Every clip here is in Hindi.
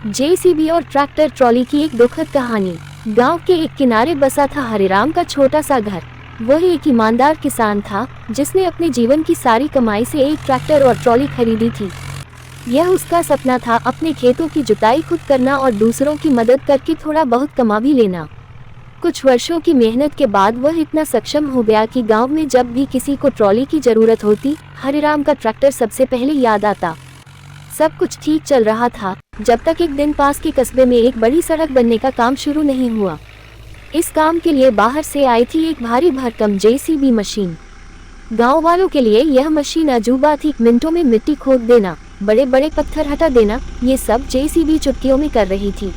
जेसीबी और ट्रैक्टर ट्रॉली की एक दुखद कहानी। गांव के एक किनारे बसा था हरिराम का छोटा सा घर। वह एक ईमानदार किसान था जिसने अपने जीवन की सारी कमाई से एक ट्रैक्टर और ट्रॉली खरीदी थी। यह उसका सपना था, अपने खेतों की जुताई खुद करना और दूसरों की मदद करके थोड़ा बहुत कमा भी लेना। कुछ वर्षों की मेहनत के बाद वह इतना सक्षम हो गया कि गांव में जब भी किसी को ट्रॉली की जरूरत होती, हरिराम का ट्रैक्टर सबसे पहले याद आता। सब कुछ ठीक चल रहा था जब तक एक दिन पास के कस्बे में एक बड़ी सड़क बनने का काम शुरू नहीं हुआ। इस काम के लिए बाहर से आई थी एक भारी भरकम जेसीबी मशीन। गांव वालों के लिए यह मशीन अजूबा थी। मिनटों में मिट्टी खोद देना, बड़े बड़े पत्थर हटा देना, ये सब जेसीबी चुटकियों में कर रही थी।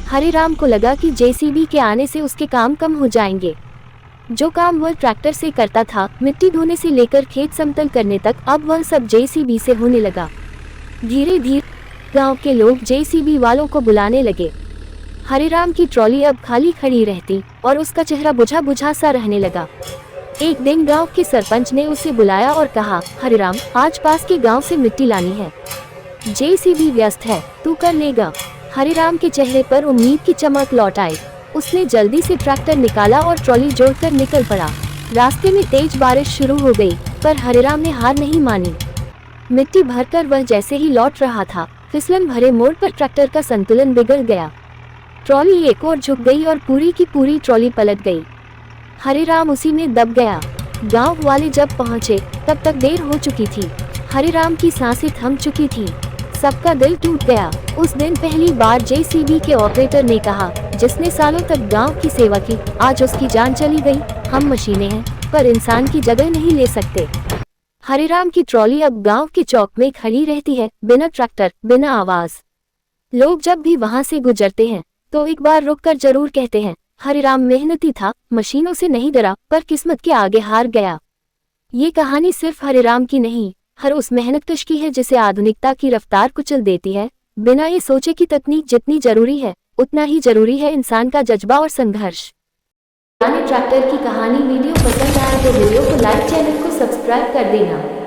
हरिराम को लगा कि जेसीबी के आने से उसके काम कम हो जाएंगे। जो काम वह ट्रैक्टर से करता था, मिट्टी ढोने से लेकर खेत समतल करने तक, अब वह सब जेसीबी से होने लगा। धीरे धीरे गांव के लोग जेसीबी वालों को बुलाने लगे। हरिराम की ट्रॉली अब खाली खड़ी रहती और उसका चेहरा बुझा बुझा सा रहने लगा। एक दिन गांव के सरपंच ने उसे बुलाया और कहा, हरिराम, आज पास के गांव से मिट्टी लानी है। जेसीबी व्यस्त है, तू कर लेगा। हरिराम के चेहरे पर उम्मीद की चमक लौट आई। उसने जल्दी से ट्रैक्टर निकाला और ट्रॉली जोड़कर निकल पड़ा। रास्ते में तेज बारिश शुरू हो गई, पर हरिराम ने हार नहीं मानी। मिट्टी भरकर वह जैसे ही लौट रहा था, फिसलन भरे मोड़ पर ट्रैक्टर का संतुलन बिगड़ गया। ट्रॉली एक ओर झुक गई और पूरी की पूरी ट्रॉली पलट गई। हरिराम उसी में दब गया। गांव वाले जब पहुंचे तब तक देर हो चुकी थी। हरिराम की सांसें थम चुकी थीं। सबका दिल टूट गया। उस दिन पहली बार जेसीबी के ऑपरेटर ने कहा, जिसने सालों तक गांव की सेवा की, आज उसकी जान चली गई। हम मशीनें हैं, पर इंसान की जगह नहीं ले सकते। हरिराम की ट्रॉली अब गांव के चौक में खड़ी रहती है, बिना ट्रैक्टर, बिना आवाज। लोग जब भी वहां से गुजरते हैं तो एक बार रुककर जरूर कहते हैं, हरिराम मेहनती था, मशीनों से नहीं डरा, पर किस्मत के आगे हार गया। ये कहानी सिर्फ हरिराम की नहीं, हर उस मेहनतकश की है जिसे आधुनिकता की रफ्तार कुचल देती है। बिना ये सोचे कि तकनीक जितनी जरूरी है, उतना ही जरूरी है इंसान का जज्बा और संघर्ष। ट्रैक्टर की कहानी वीडियो पसंद आए तो वीडियो को लाइक, चैनल को सब्सक्राइब कर देना।